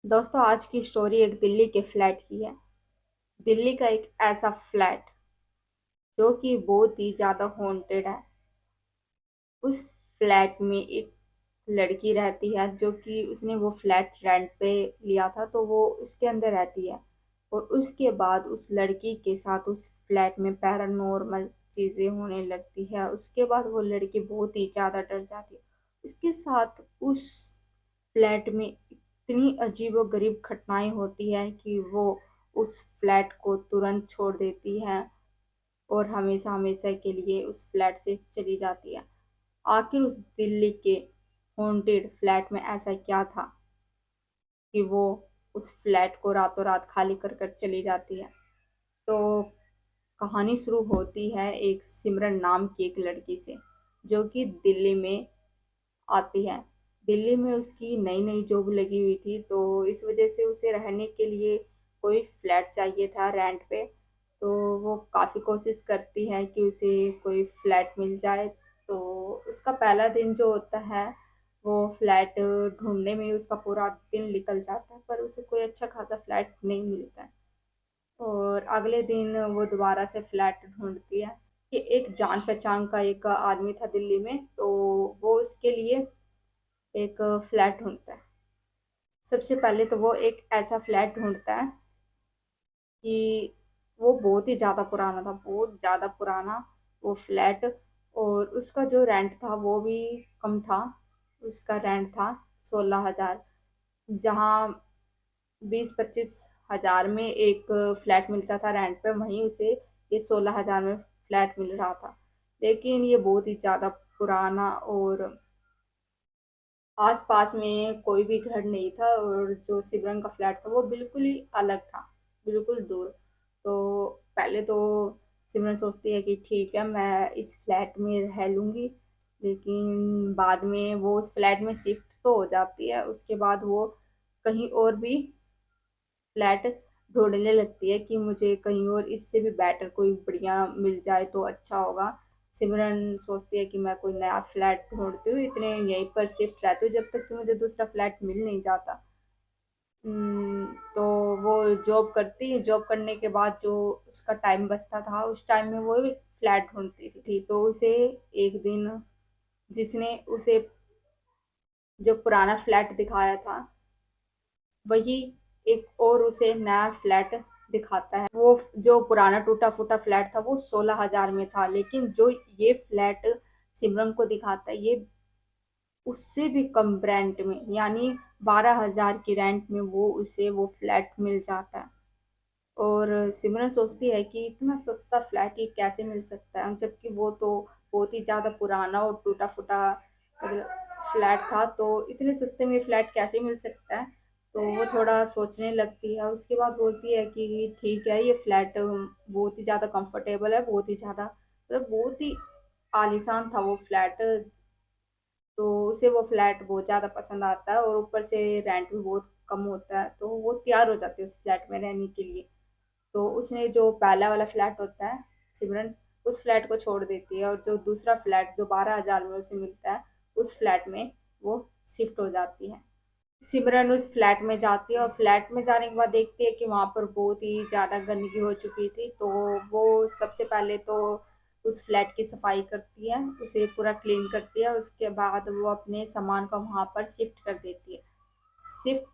दोस्तों, आज की स्टोरी एक दिल्ली के फ्लैट की है। दिल्ली का एक ऐसा फ्लैट जो कि बहुत ही ज्यादा हॉन्टेड है। उस फ्लैट में एक लड़की रहती है जो कि उसने वो फ्लैट रेंट पे लिया था, तो वो उसके अंदर रहती है। और उसके बाद उस लड़की के साथ उस फ्लैट में पैरानॉर्मल चीजें होने लगती है। उसके बाद वो लड़की बहुत ही ज्यादा डर जाती है। उसके साथ उस फ्लैट में इतनी अजीबोगरीब घटनाएं होती है कि वो उस फ्लैट को तुरंत छोड़ देती है और हमेशा हमेशा के लिए उस फ्लैट से चली जाती है। आखिर उस दिल्ली के हॉन्टेड फ्लैट में ऐसा क्या था कि वो उस फ्लैट को रातों रात खाली कर कर चली जाती है। तो कहानी शुरू होती है एक सिमरन नाम की एक लड़की से, जो कि दिल्ली में आती है। दिल्ली में उसकी नई नई जॉब लगी हुई थी, तो इस वजह से उसे रहने के लिए कोई फ्लैट चाहिए था रेंट पे। तो वो काफ़ी कोशिश करती है कि उसे कोई फ्लैट मिल जाए। तो उसका पहला दिन जो होता है, वो फ्लैट ढूंढने में उसका पूरा दिन निकल जाता है, पर उसे कोई अच्छा खासा फ्लैट नहीं मिलता है। और अगले दिन वो दोबारा से फ्लैट ढूंढती है कि एक जान पहचान का एक आदमी था दिल्ली में, तो वो उसके लिए एक फ्लैट ढूंढता है। सबसे पहले तो वो एक ऐसा फ्लैट ढूंढता है कि वो बहुत ही ज़्यादा पुराना था, बहुत ज़्यादा पुराना वो फ्लैट। और उसका जो रेंट था वो भी कम था। उसका रेंट था 16,000। जहाँ 20-25 हजार में एक फ्लैट मिलता था रेंट पे, वहीं उसे ये 16,000 में फ्लैट मिल रहा था। लेकिन ये बहुत ही ज़्यादा पुराना और आस-पास में कोई भी घर नहीं था, और जो सिमरन का फ्लैट था वो बिल्कुल ही अलग था, बिल्कुल दूर। तो पहले तो सिमरन सोचती है कि ठीक है, मैं इस फ्लैट में रह लूँगी। लेकिन बाद में वो उस फ्लैट में शिफ्ट तो हो जाती है। उसके बाद वो कहीं और भी फ्लैट ढूंढने लगती है कि मुझे कहीं और इससे भी बेटर कोई बढ़िया मिल जाए तो अच्छा होगा। सिमरन सोचती है कि मैं कोई नया फ्लैट ढूंढती हूँ, इतने यहीं पर शिफ्ट रहती हूँ जब तक कि मुझे दूसरा फ्लैट मिल नहीं जाता। तो वो जॉब करती, जॉब करने के बाद जो उसका टाइम बचता था उस टाइम में वो फ्लैट ढूंढती थी। तो उसे एक दिन जिसने उसे जो पुराना फ्लैट दिखाया था, वही एक और उसे नया फ्लैट दिखाता है। वो जो पुराना टूटा फूटा फ्लैट था वो 16,000 में था, लेकिन जो ये फ्लैट सिमरन को दिखाता है, ये उससे भी कम रेंट में, यानी 12,000 की रेंट में वो उसे वो फ्लैट मिल जाता है। और सिमरन सोचती है कि इतना सस्ता फ्लैट ये कैसे मिल सकता है, जबकि वो तो बहुत ही ज्यादा पुराना और टूटा फूटा फ्लैट था, तो इतने सस्ते में फ्लैट कैसे मिल सकता है। तो वो थोड़ा सोचने लगती है। उसके बाद बोलती है कि ठीक है, ये फ्लैट बहुत ही ज्यादा कंफर्टेबल है, बहुत ही ज्यादा मतलब बहुत ही आलीशान था वो फ्लैट। तो उसे वो फ्लैट बहुत ज़्यादा पसंद आता है, और ऊपर से रेंट भी बहुत कम होता है, तो वो तैयार हो जाती है उस फ्लैट में रहने के लिए। तो उसने जो पहला वाला फ्लैट होता है, सिमरन उस फ्लैट को छोड़ देती है, और जो दूसरा फ्लैट जो 12,000 में उसे मिलता है, उस फ्लैट में वो शिफ्ट हो जाती है। सिमरन उस फ्लैट में जाती है, और फ्लैट में जाने के बाद देखती है कि वहां पर बहुत ही ज्यादा गंदगी हो चुकी थी। तो वो सबसे पहले तो उस फ्लैट की सफाई करती है, उसे पूरा क्लीन करती है। उसके बाद वो अपने सामान को वहां पर शिफ्ट कर देती है। शिफ्ट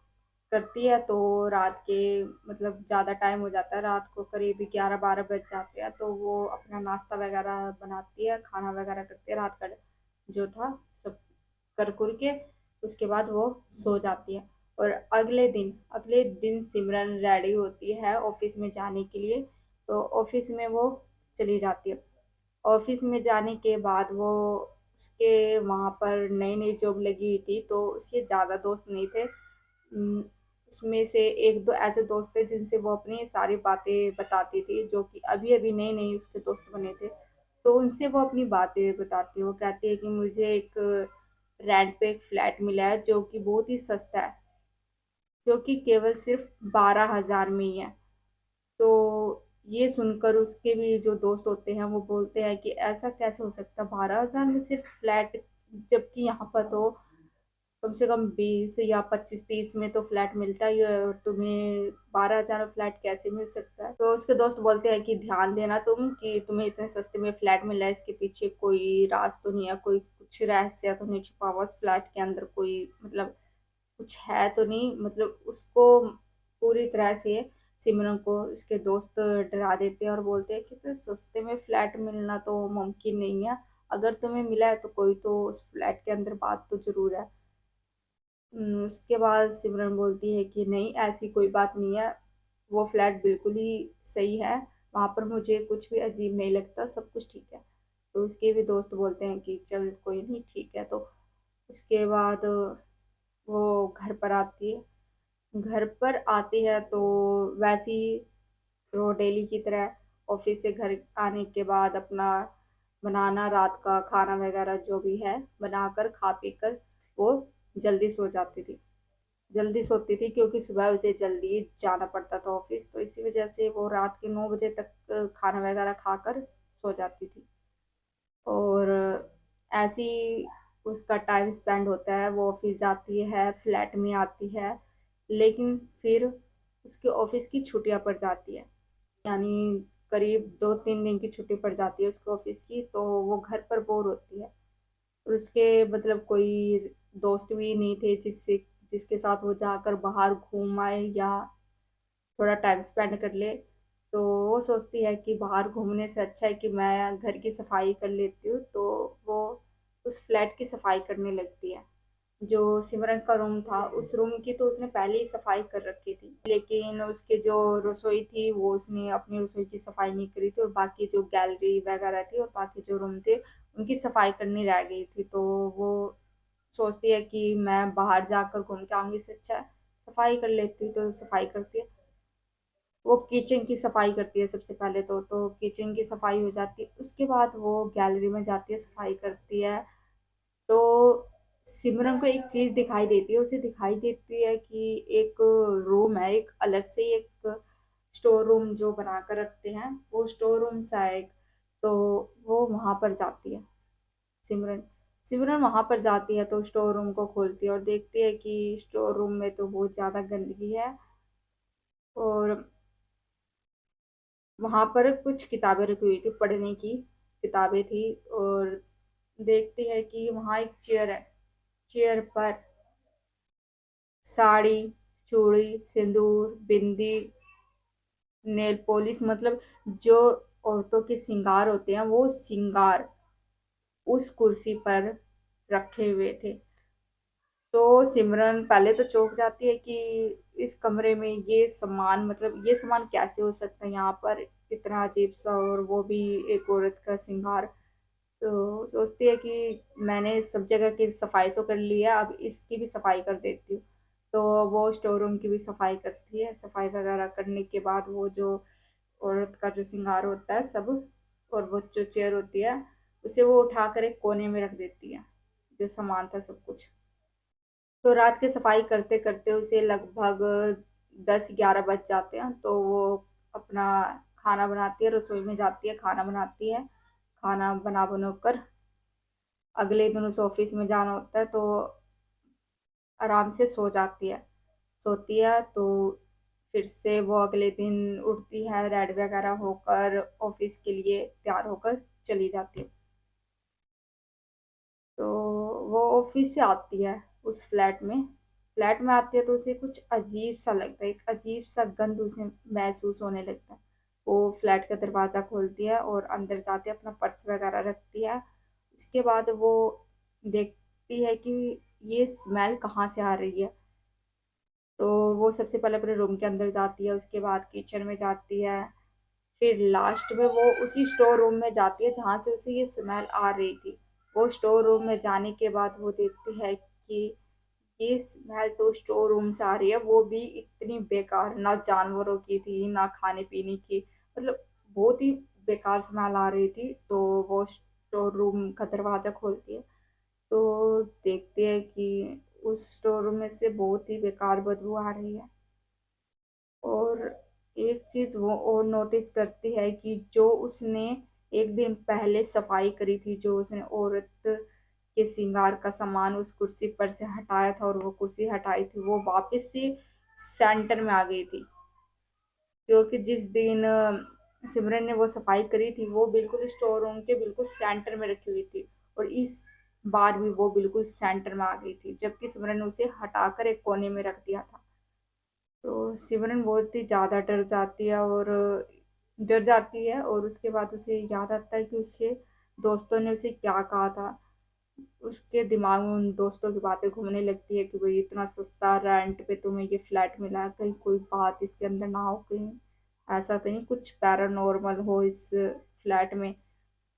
करती है तो रात के मतलब ज़्यादा टाइम हो जाता है, रात को करीब 11-12 बज जाते हैं। तो वो अपना नाश्ता वगैरह बनाती है, खाना वगैरह करती है, रात का जो था सब कर कुर के उसके बाद वो सो जाती है। और अगले दिन सिमरन रेडी होती है ऑफिस में जाने के लिए। तो ऑफिस में वो चली जाती है। ऑफिस में जाने के बाद वो उसके वहाँ पर नई नई जॉब लगी हुई थी, तो उसके ज़्यादा दोस्त नहीं थे। उम, उसमें से 1-2 ऐसे दोस्त थे जिनसे वो अपनी सारी बातें बताती थी, जो कि अभी-अभी नए-नए उसके दोस्त बने थे। तो उनसे वो अपनी बातें बताती है। वो कहती है कि मुझे एक रेंट पे एक फ्लैट मिला है जो कि बहुत ही सस्ता है, जो कि केवल सिर्फ 12,000 में ही है। तो ये सुनकर उसके भी जो दोस्त होते हैं वो बोलते हैं कि ऐसा कैसे हो सकता है, 12,000 में सिर्फ फ्लैट, जबकि यहाँ पर तो कम से कम 20 या 25 30 में तो फ्लैट मिलता ही है, और तुम्हें 12,000 में फ्लैट कैसे मिल सकता है? तो उसके दोस्त बोलते हैं कि ध्यान देना तुम, कि तुम्हें इतने सस्ते में फ्लैट मिला है, इसके पीछे कोई राज तो नहीं है, कोई कुछ रहस्य तो नहीं छुपा हुआ उस फ्लैट के अंदर, कोई मतलब कुछ है तो नहीं, मतलब उसको पूरी तरह से, सिमरन को उसके दोस्त डरा देते हैं और बोलते हैं कि इतने सस्ते में फ्लैट मिलना तो मुमकिन नहीं है, अगर तुम्हें मिला है तो कोई तो उस फ्लैट के अंदर बात तो जरूर है। उसके बाद सिमरन बोलती है कि नहीं, ऐसी कोई बात नहीं है, वो फ्लैट बिल्कुल ही सही है, वहां पर मुझे कुछ भी अजीब नहीं लगता, सब कुछ ठीक है। तो उसके भी दोस्त बोलते हैं कि चल कोई नहीं, ठीक है। तो उसके बाद वो घर पर आती है। घर पर आती है तो वैसे ही वो डेली की तरह ऑफिस से घर आने के बाद अपना बनाना, रात का खाना वगैरह जो भी है बनाकर खा पी कर वो जल्दी सो जाती थी। जल्दी सोती थी क्योंकि सुबह उसे जल्दी जाना पड़ता था ऑफिस, तो इसी वजह से वो रात के 9 बजे तक खाना वगैरह खाकर सो जाती थी। और ऐसी उसका टाइम स्पेंड होता है, वो ऑफिस जाती है, फ्लैट में आती है, लेकिन फिर उसके ऑफिस की छुट्टियां पड़ जाती है, यानी करीब 2 3 दिन की छुट्टी पड़ जाती है उसके ऑफिस की, तो वो घर पर बोर होती है। और उसके मतलब कोई दोस्त भी नहीं थे जिससे जिसके साथ वो जाकर बाहर घूम आए या थोड़ा टाइम स्पेंड कर ले। तो वो सोचती है कि बाहर घूमने से अच्छा है कि मैं घर की सफाई कर लेती हूँ, तो वो उस फ्लैट की सफाई करने लगती है। जो सिमरन का रूम था, उस रूम की तो उसने पहले ही सफाई कर रखी थी, लेकिन उसके जो रसोई थी वो उसने अपनी रसोई की सफाई नहीं करी थी, और बाकी जो गैलरी वगैरह थी और बाकी जो रूम थे उनकी सफाई करनी रह गई थी। तो वो सोचती है कि मैं बाहर जाकर घूम के आऊंगी, इससे अच्छा है सफाई कर लेती हूँ, तो सफाई करती है। वो किचन की सफाई करती है सबसे पहले, तो किचन की सफाई हो जाती है, उसके बाद वो गैलरी में जाती है, सफाई करती है। तो सिमरन को एक चीज दिखाई देती है, उसे दिखाई देती है कि एक रूम है, एक अलग से एक स्टोर रूम जो बनाकर रखते हैं, वो स्टोर रूम सा है एक। तो वो वहां पर जाती है, सिमरन सिमरन वहां पर जाती है, तो स्टोर रूम को खोलती है और देखती है कि स्टोर रूम में तो बहुत ज्यादा गंदगी है, और वहां पर कुछ किताबें रखी हुई थी, पढ़ने की किताबें थी। और देखती है कि वहां एक चेयर है, चेयर पर साड़ी, चूड़ी, सिंदूर, बिंदी, नेल पॉलिश, मतलब जो औरतों के श्रृंगार होते हैं वो श्रृंगार उस कुर्सी पर रखे हुए थे। तो सिमरन पहले तो चौंक जाती है कि इस कमरे में ये सामान, मतलब ये सामान कैसे हो सकता है यहाँ पर, इतना अजीब सा, और वो भी एक औरत का श्रृंगार। तो सोचती है कि मैंने सब जगह की सफाई तो कर ली है, अब इसकी भी सफाई कर देती हूँ। तो वो स्टोर रूम की भी सफाई करती है, सफाई वगैरह करने के बाद वो जो औरत का जो श्रृंगार होता है सब, और वो जो चेयर होती है, उसे वो उठाकर एक कोने में रख देती है, जो सामान था सब कुछ। तो रात की सफाई करते करते उसे लगभग 10 11 बज जाते हैं, तो वो अपना खाना बनाती है, रसोई में जाती है, खाना बनाती है। खाना बना बनाकर अगले दिन उसे ऑफिस में जाना होता है, तो आराम से सो जाती है। सोती है तो फिर से वो अगले दिन उठती है, रेडी वगैरह होकर ऑफिस के लिए तैयार होकर चली जाती है। तो वो ऑफिस से आती है उस फ्लैट में आती है, तो उसे कुछ अजीब सा लगता है, एक अजीब सा गंध उसे महसूस होने लगता है। वो फ्लैट का दरवाजा खोलती है और अंदर जाती है, अपना पर्स वगैरह रखती है। उसके बाद वो देखती है कि ये स्मेल कहाँ से आ रही है। तो वो सबसे पहले अपने रूम के अंदर जाती है, उसके बाद किचन में जाती है, फिर लास्ट में वो उसी स्टोर रूम में जाती है जहां से उसे ये स्मेल आ रही थी। वो स्टोर रूम में जाने के बाद वो देखती है कि ये स्मेल तो स्टोर रूम से आ रही है, वो भी इतनी बेकार, ना जानवरों की थी ना खाने पीने की, मतलब बहुत ही बेकार स्मेल आ रही थी। तो वो स्टोर रूम का दरवाजा खोलती है, तो देखते हैं कि उस स्टोर रूम में से बहुत ही बेकार बदबू आ रही है। और एक चीज वो और नोटिस करती है कि जो उसने एक दिन पहले सफाई करी थी, जो उसने औरत के श्रृंगार का सामान उस कुर्सी पर से हटाया था, और वो कुर्सी हटाई थी वो वापस से सेंटर में आ गई थी। क्योंकि जिस दिन सिमरन ने वो सफाई करी थी वो बिल्कुल स्टोर रूम के बिल्कुल सेंटर में रखी हुई थी, और इस बार भी वो बिल्कुल सेंटर में आ गई थी, जबकि सिमरन ने उसे हटाकर एक कोने में रख दिया था। तो सिमरन बहुत ही ज्यादा डर जाती है, और उसके बाद उसे याद आता है कि उसके दोस्तों ने उसे क्या कहा था। उसके दिमाग में उन दोस्तों की बातें घूमने लगती है कि भाई इतना सस्ता रेंट पे तुम्हें ये फ्लैट मिला है, कहीं कोई बात इसके अंदर ना हो, कहीं ऐसा तो नहीं कुछ पैरानॉर्मल हो इस फ्लैट में।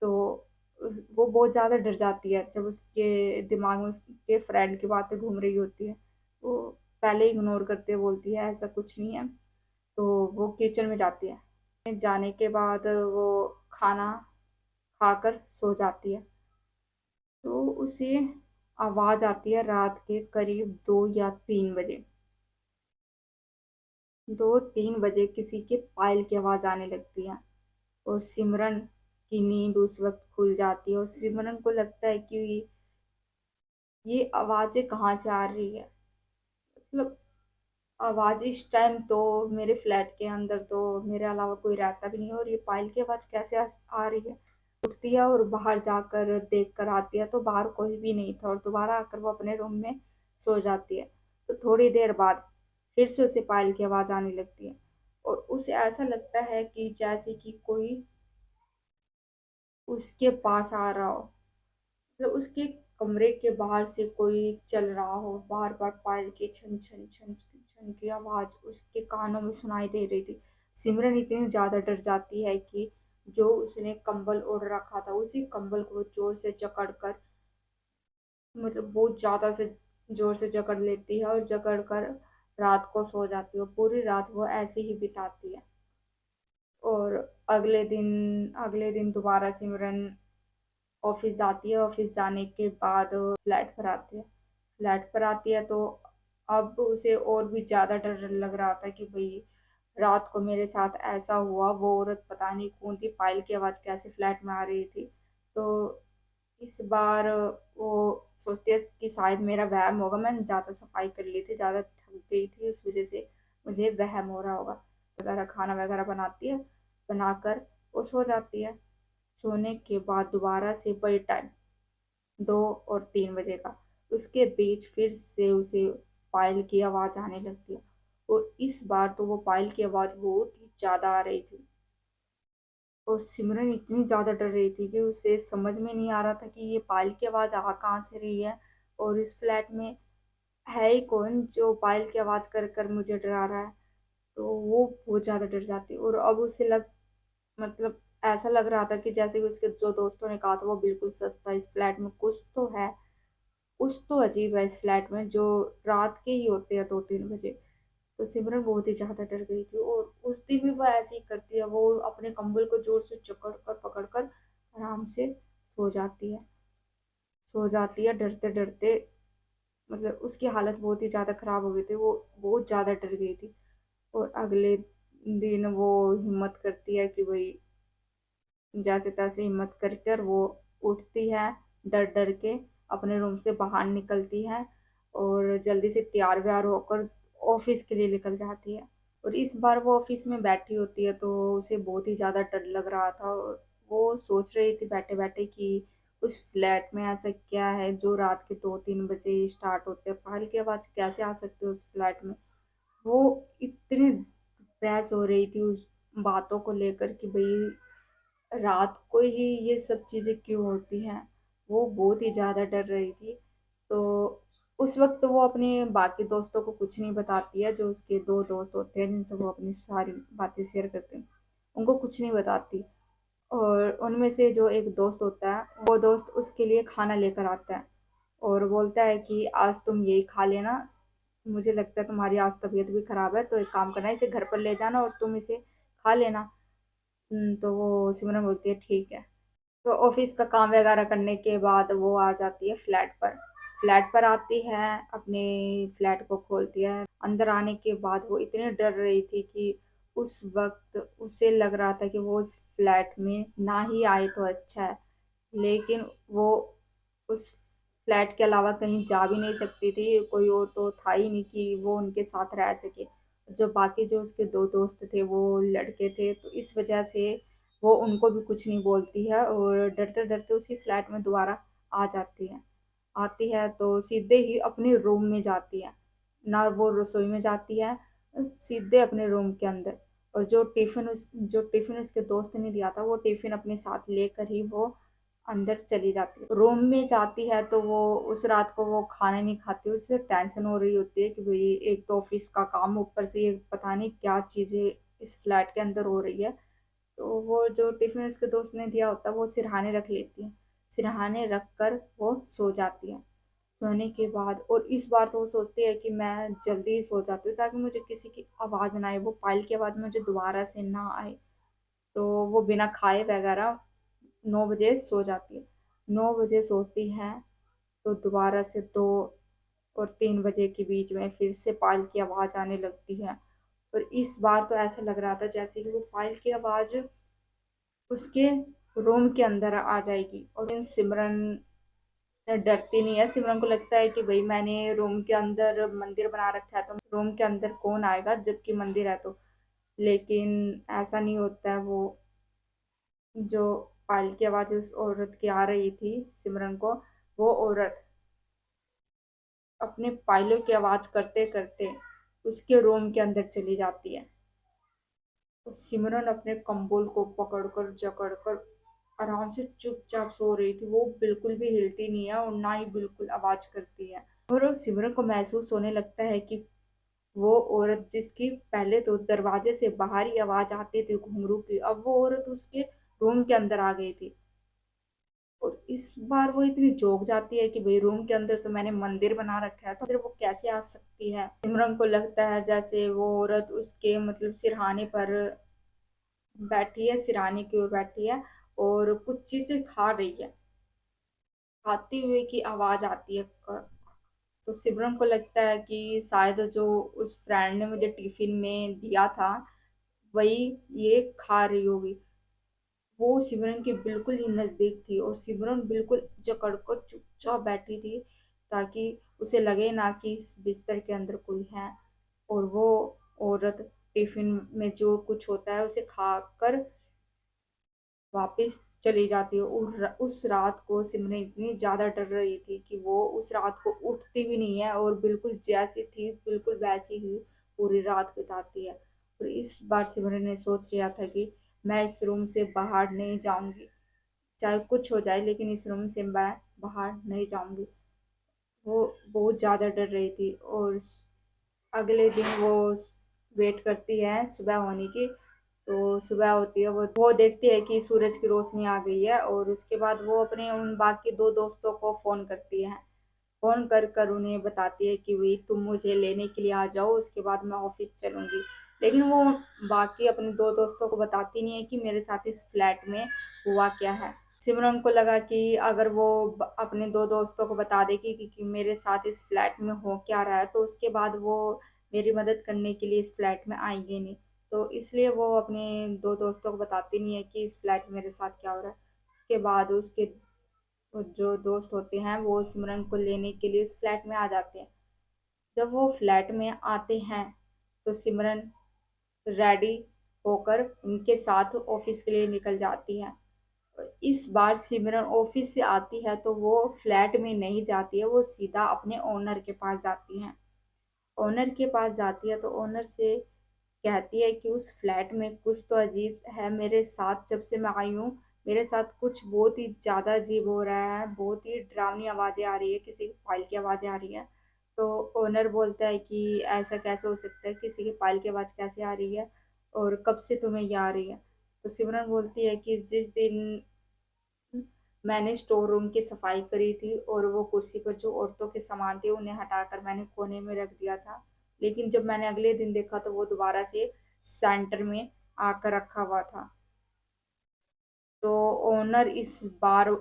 तो वो बहुत ज़्यादा डर जाती है जब उसके दिमाग में उसके फ्रेंड की बातें घूम रही होती है। वो पहले इग्नोर करते हुए बोलती है ऐसा कुछ नहीं है। तो वो किचन में जाती है, जाने के बाद वो खाना खाकर सो जाती है। तो उसे आवाज आती है रात के करीब 2 या 3 बजे। 2-3 बजे किसी के पायल की आवाज आने लगती है, और सिमरन की नींद उस वक्त खुल जाती है, और सिमरन को लगता है कि ये आवाजें कहाँ से आ रही है। मतलब आवाज इस टाइम तो मेरे फ्लैट के अंदर तो मेरे अलावा कोई रहता भी नहीं है, और ये पायल की आवाज कैसे आ रही है। उठती है और बाहर जाकर देख कर आती है, तो बाहर कोई भी नहीं था, और दोबारा आकर वो अपने रूम में सो जाती है। तो थोड़ी देर बाद फिर से उसे पायल की आवाज आने लगती है, और उसे ऐसा लगता है कि जैसे कि कोई उसके पास आ रहा हो। मतलब उसके कमरे के बाहर से कोई चल रहा हो, बार बार पायल की छन छन छन छन की आवाज उसके कानों में सुनाई दे रही थी। सिमरन इतनी ज्यादा डर जाती है कि जो उसने कंबल ओढ़ रखा था उसी कंबल को वो जोर से जकड़ कर, मतलब बहुत ज्यादा से जोर से जकड़ लेती है, और जकड़ कर रात को सो जाती है, और पूरी रात वो ऐसे ही बिताती है। और अगले दिन दोबारा सिमरन ऑफिस जाती है। ऑफिस जाने के बाद फ्लैट पर आती है। फ्लैट पर आती है तो अब उसे और भी ज्यादा डर लग रहा था कि भाई रात को मेरे साथ ऐसा हुआ, वो औरत पता नहीं कौन थी, पायल की आवाज कैसे फ्लैट में आ रही थी। तो इस बार वो सोचती है कि शायद मेरा वहम होगा, मैंने ज्यादा सफाई कर ली थी, ज्यादा थक गई थी, उस वजह से मुझे वहम हो रहा होगा। वगैरह खाना वगैरह बनाती है, बनाकर वो सो जाती है। सोने के बाद दोबारा से वही टाइम, 2 और 3 बजे का, उसके बीच फिर से उसे पायल की आवाज आने लगती है। और इस बार तो वो पायल की आवाज बहुत ही ज्यादा आ रही थी, और सिमरन इतनी ज्यादा डर रही थी कि उसे समझ में नहीं आ रहा था कि ये पायल की आवाज आ कहाँ से रही है, और इस फ्लैट में है ही कौन जो पायल की आवाज कर कर मुझे डरा रहा है। तो वो बहुत ज्यादा डर जाती है, और अब उसे मतलब ऐसा लग रहा था कि जैसे कि उसके जो दोस्तों ने कहा था वो बिल्कुल सच था, इस फ्लैट में कुछ तो है, कुछ तो अजीब है इस फ्लैट में, जो रात के ही होते हैं 2-3 बजे। तो सिमरन बहुत ही ज्यादा डर गई थी, और उस दिन भी वो ऐसे ही करती है, वो अपने कंबल को जोर से जकड़ कर पकड़ कर आराम से सो जाती है। सो जाती है डरते डरते, मतलब उसकी हालत बहुत ही ज्यादा खराब हो गई थी, वो बहुत ज्यादा डर गई थी। और अगले दिन वो हिम्मत करती है कि भाई जैसे तैसे हिम्मत कर कर वो उठती है, डर डर के अपने रूम से बाहर निकलती है, और जल्दी से तैयार व्यार होकर ऑफिस के लिए निकल जाती है। और इस बार वो ऑफिस में बैठी होती है तो उसे बहुत ही ज्यादा डर लग रहा था, और वो सोच रही थी बैठे बैठे कि उस फ्लैट में ऐसा क्या है जो रात के 2-3 बजे स्टार्ट होते हैं, पहल की आवाज कैसे आ सकती है उस फ्लैट में। वो इतनी डिप्रेस हो रही थी उस बातों को लेकर कि भाई रात को ही ये सब चीजें क्यों होती हैं। वो बहुत ही ज्यादा डर रही थी। तो उस वक्त वो अपने बाकी दोस्तों को कुछ नहीं बताती है, जो उसके 2 दोस्त होते हैं जिनसे वो अपनी सारी बातें शेयर करते हैं, उनको कुछ नहीं बताती। और उनमें से जो एक दोस्त होता है वो दोस्त उसके लिए खाना लेकर आता है, और बोलता है कि आज तुम यही खा लेना, मुझे लगता है तुम्हारी आज तबीयत भी खराब है, तो एक काम करना, इसे घर पर ले जाना और तुम इसे खा लेना। तो वो सिमरन बोलती है ठीक है। तो ऑफिस का काम वगैरह करने के बाद वो आ जाती है फ्लैट पर। फ्लैट पर आती है, अपने फ्लैट को खोलती है, अंदर आने के बाद वो इतनी डर रही थी कि उस वक्त उसे लग रहा था कि वो उस फ्लैट में ना ही आए तो अच्छा है। लेकिन वो उस फ्लैट के अलावा कहीं जा भी नहीं सकती थी, कोई और तो था ही नहीं कि वो उनके साथ रह सके। जो बाकी जो उसके 2 दोस्त थे वो लड़के थे, तो इस वजह से वो उनको भी कुछ नहीं बोलती है और डरते-डरते उसी फ्लैट में दोबारा आ जाती है। आती है तो सीधे ही अपने रूम में जाती है, ना वो रसोई में जाती है, सीधे अपने रूम के अंदर। और जो टिफ़िन उसके दोस्त ने दिया था वो टिफ़िन अपने साथ लेकर ही वो अंदर चली जाती है। रूम में जाती है तो वो उस रात को वो खाना नहीं खाती, उसे टेंशन हो रही होती है कि भाई एक तो ऑफिस का काम, ऊपर से ये पता नहीं क्या चीज़ें इस फ्लैट के अंदर हो रही है। तो वो जो टिफिन उसके दोस्त ने दिया होता है वो सिरहाने रख लेती है, सिरहाने रख कर वो सो जाती है। सोने के बाद और इस बार तो वो सोचती है कि मैं जल्दी ही सो जाती हूँ ताकि मुझे किसी की आवाज़ ना आए, वो पायल की आवाज़ मुझे दोबारा से ना आए। तो वो बिना खाए वगैरह 9 बजे सो जाती है। 9 बजे सोती है तो दोबारा से 2 और 3 बजे के बीच में फिर से पायल की आवाज़ आने लगती है। और इस बार तो ऐसा लग रहा था जैसे कि वो पायल की आवाज़ उसके रूम के अंदर आ जाएगी। और लेकिन सिमरन डरती नहीं है, सिमरन को लगता है कि भाई मैंने रूम के अंदर मंदिर बना रखा है तो रूम के अंदर कौन आएगा जबकि मंदिर है तो। लेकिन ऐसा नहीं होता है। वो जो पायल की आवाज उस औरत की आ रही थी सिमरन को, वो औरत अपने पायलों की आवाज करते करते उसके रूम के अंदर चली जाती है। तो सिमरन अपने कंबल को पकड़कर जकड़कर आराम से चुपचाप सो रही थी, वो बिल्कुल भी हिलती नहीं है और ना ही बिल्कुल आवाज करती है। और सिमरन को महसूस होने लगता है कि वो औरत जिसकी पहले तो दरवाजे से बाहर ही आवाज आती थी घुंघरू की, अब वो औरत उसके रूम के अंदर आ गई थी। और इस बार वो इतनी चौंक जाती है कि भाई रूम के अंदर तो मैंने मंदिर बना रखा है तो फिर वो कैसे आ सकती है। सिमरन को लगता है जैसे वो औरत उसके मतलब सिरहाने पर बैठी है, सिरहाने की ओर बैठी है और कुछ चीजें खा रही है, खाते हुए की आवाज आती है। तो सिमरन को लगता है कि शायद जो उस फ्रेंड ने मुझे टिफिन में दिया था वही ये खा रही होगी। वो सिमरन के बिल्कुल ही नजदीक थी और सिमरन बिल्कुल जकड़ कर चुपचाप बैठी थी ताकि उसे लगे ना कि इस बिस्तर के अंदर कोई है। और वो औरत टिफिन में जो कुछ होता है उसे खाकर वापस चली जाती है। और उस रात को सिमरन इतनी ज्यादा डर रही थी कि वो उस रात को उठती भी नहीं है और बिल्कुल जैसी थी बिल्कुल वैसी ही पूरी रात बिताती है। और इस बार सिमरन ने सोच लिया था कि मैं इस रूम से बाहर नहीं जाऊंगी, चाहे कुछ हो जाए लेकिन इस रूम से मैं बाहर नहीं जाऊंगी। वो बहुत ज्यादा डर रही थी। और अगले दिन वो वेट करती है सुबह होने की। तो सुबह होती है, वो देखती है कि सूरज की रोशनी आ गई है और उसके बाद वो अपने उन बाकी 2 दोस्तों को फोन करती है। फोन कर कर उन्हें बताती है कि वही तुम मुझे लेने के लिए आ जाओ, उसके बाद मैं ऑफिस चलूंगी। लेकिन वो बाकी अपने 2 दोस्तों को बताती नहीं है कि मेरे साथ इस फ्लैट में हुआ क्या है। सिमरन को लगा कि अगर वो अपने 2 दोस्तों को बता देगी कि मेरे साथ इस फ्लैट में हो क्या रहा है तो उसके बाद वो मेरी मदद करने के लिए इस फ्लैट में आएंगे नहीं। तो इसलिए वो अपने 2 दोस्तों को बताती नहीं है कि इस फ्लैट में मेरे साथ क्या हो रहा है। उसके बाद उसके जो दोस्त होते हैं वो सिमरन को लेने के लिए इस फ्लैट में आ जाते हैं। जब वो फ्लैट में आते हैं तो सिमरन रेडी होकर उनके साथ ऑफिस के लिए निकल जाती है। इस बार सिमरन ऑफिस से आती है तो वो फ्लैट में नहीं जाती है, वो सीधा अपने ओनर के पास जाती है। ओनर के पास जाती है तो ओनर से कहती है कि उस फ्लैट में कुछ तो अजीब है मेरे साथ, जब से मैं आई हूँ मेरे साथ कुछ बहुत ही ज्यादा अजीब हो रहा है, बहुत ही डरावनी आवाजें आ रही है, किसी की फाइल की आवाजें आ रही है। तो ओनर बोलता है कि ऐसा कैसे हो सकता है, किसी की फाइल की आवाज कैसे आ रही है और कब से तुम्हें ये आ रही है। तो सिमरन बोलती है कि जिस दिन मैंने स्टोर रूम की सफाई करी थी और वो कुर्सी पर जो औरतों के सामान थे उन्हें हटाकर मैंने कोने में रख दिया था, लेकिन जब मैंने अगले दिन देखा तो वो दोबारा से सेंटर में आकर रखा हुआ था। तो ओनर इस बार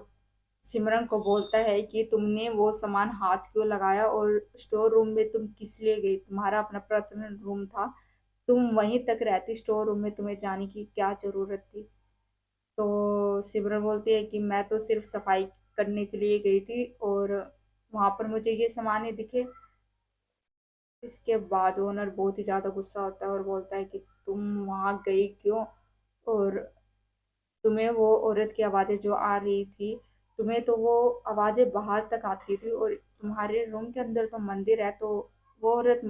सिमरन को बोलता है कि तुमने वो सामान हाथ क्यों लगाया और स्टोर रूम में तुम किस लिए गई, तुम्हारा अपना पर्सनल रूम था, तुम वहीं तक रहती, स्टोर रूम में तुम्हें जाने की क्या जरूरत थी। तो सिमरन बोलती है कि मैं तो सिर्फ सफाई करने के लिए गई थी और वहां पर मुझे ये सामान दिखे। इसके बाद ओनर बहुत ही ज्यादा गुस्सा होता है और बोलता है कि तुम वहां गई क्यों, और तुम्हें वो औरत की आवाजें जो आ रही थी, तुम्हें तो वो आवाजें बाहर तक आती थी, और तुम्हारे रूम के अंदर तो मंदिर है, तो वो औरत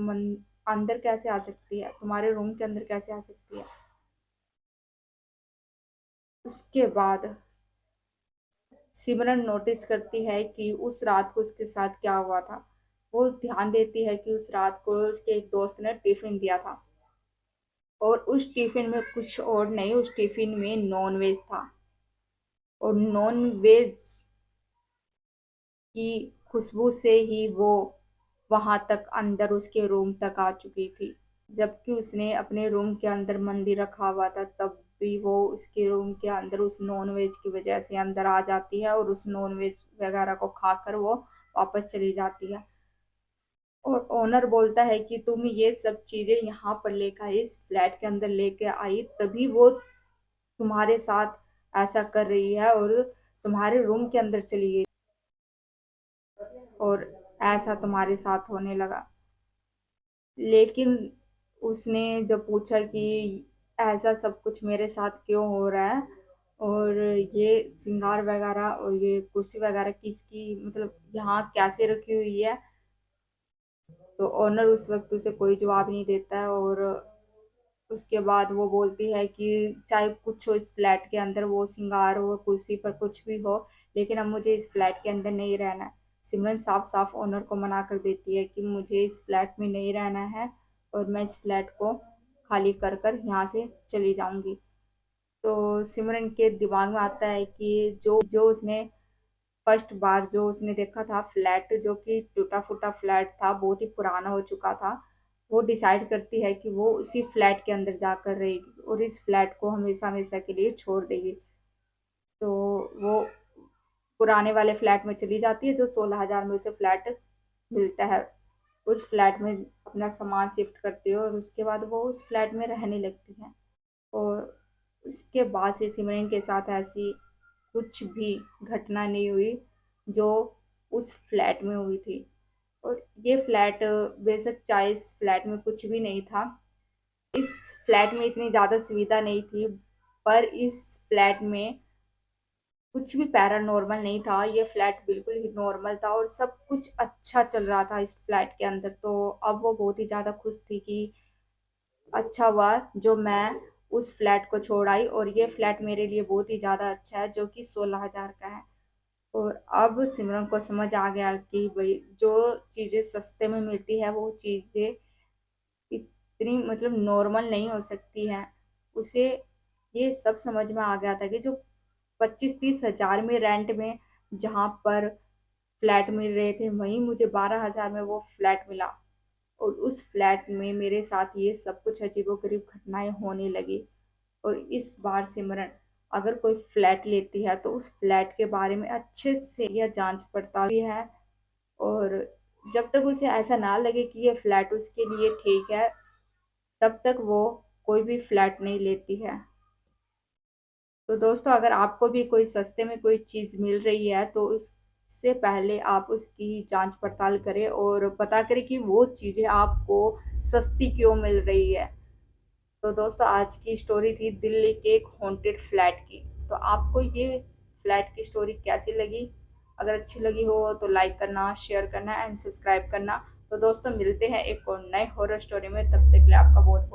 अंदर कैसे आ सकती है, तुम्हारे रूम के अंदर कैसे आ सकती है। उसके बाद सिमरन नोटिस करती है कि उस रात को उसके साथ क्या हुआ था। वो ध्यान देती है कि उस रात को उसके एक दोस्त ने टिफिन दिया था, और उस टिफिन में कुछ और नहीं, उस टिफिन में नॉन वेज था, और नॉन वेज की खुशबू से ही वो वहां तक अंदर उसके रूम तक आ चुकी थी। जबकि उसने अपने रूम के अंदर मंदिर रखा हुआ था, तब भी वो उसके रूम के अंदर उस नॉन वेज की वजह से अंदर आ जाती है, और उस नॉन वेज वगैरह को खाकर वो वापस चली जाती है। और ओनर बोलता है कि तुम ये सब चीजें यहाँ पर लेकर आई, इस फ्लैट के अंदर लेके आई, तभी वो तुम्हारे साथ ऐसा कर रही है, और तुम्हारे रूम के अंदर चली गई, और ऐसा तुम्हारे साथ होने लगा। लेकिन उसने जब पूछा कि ऐसा सब कुछ मेरे साथ क्यों हो रहा है, और ये श्रृंगार वगैरह और ये कुर्सी वगैरह किसकी, मतलब यहाँ कैसे रखी हुई है, तो ओनर उस वक्त उसे कोई जवाब नहीं देता है। और उसके बाद वो बोलती है कि चाहे कुछ हो इस फ्लैट के अंदर, वो श्रृंगार हो, कुर्सी पर कुछ भी हो, लेकिन अब मुझे इस फ्लैट के अंदर नहीं रहना है। सिमरन साफ साफ ओनर को मना कर देती है कि मुझे इस फ्लैट में नहीं रहना है, और मैं इस फ्लैट को खाली कर कर यहाँ से चली जाऊंगी। तो सिमरन के दिमाग में आता है कि जो जो उसने फर्स्ट बार जो उसने देखा था फ्लैट, जो कि टूटा फूटा फ्लैट था, बहुत ही पुराना हो चुका था, वो डिसाइड करती है कि वो उसी फ्लैट के अंदर जाकर रहेगी, और इस फ्लैट को हमेशा हमेशा के लिए छोड़ देगी। तो वो पुराने वाले फ्लैट में चली जाती है, जो 16,000 में उसे फ्लैट मिलता है। उस फ्लैट में अपना सामान शिफ्ट करती है, और उसके बाद वो उस फ्लैट में रहने लगती है। और उसके बाद से सिमरन के साथ ऐसी कुछ भी घटना नहीं हुई जो उस फ्लैट में हुई थी। और ये फ्लैट, बेशक चाहे इस फ्लैट में कुछ भी नहीं था, इस फ्लैट में इतनी ज़्यादा सुविधा नहीं थी, पर इस फ्लैट में कुछ भी पैरानॉर्मल नहीं था। ये फ्लैट बिल्कुल ही नॉर्मल था, और सब कुछ अच्छा चल रहा था इस फ्लैट के अंदर। तो अब वो बहुत ही ज़्यादा खुश थी कि अच्छा हुआ जो मैं उस फ्लैट को छोड़ आई, और ये फ्लैट मेरे लिए बहुत ही ज़्यादा अच्छा है, जो कि 16,000 का है। और अब सिमरन को समझ आ गया कि भाई जो चीज़ें सस्ते में मिलती है, वो चीज़ें इतनी मतलब नॉर्मल नहीं हो सकती हैं। उसे ये सब समझ में आ गया था कि जो 25-30 हजार में रेंट में जहाँ पर फ्लैट मिल रहे थे, वहीं मुझे 12,000 में वो फ्लैट मिला, और उस फ्लैट में मेरे साथ ये सब कुछ अजीबोगरीब घटनाएं होने लगी। और इस बार सिमरन अगर कोई फ्लैट लेती है, तो उस फ्लैट के बारे में अच्छे से यह जांच पड़ताल भी है, और जब तक उसे ऐसा ना लगे कि ये फ्लैट उसके लिए ठीक है, तब तक वो कोई भी फ्लैट नहीं लेती है। तो दोस्तों, अगर आपको भी कोई सस्ते में कोई चीज़ मिल रही है, तो उससे पहले आप उसकी जांच पड़ताल करें, और पता करें कि वो चीज़ें आपको सस्ती क्यों मिल रही है। तो दोस्तों, आज की स्टोरी थी दिल्ली के एक हॉन्टेड फ्लैट की। तो आपको ये फ्लैट की स्टोरी कैसी लगी? अगर अच्छी लगी हो तो लाइक करना, शेयर करना एंड सब्सक्राइब करना। तो दोस्तों, मिलते हैं एक और नए हॉरर स्टोरी में, तब तक के लिए आपका बहुत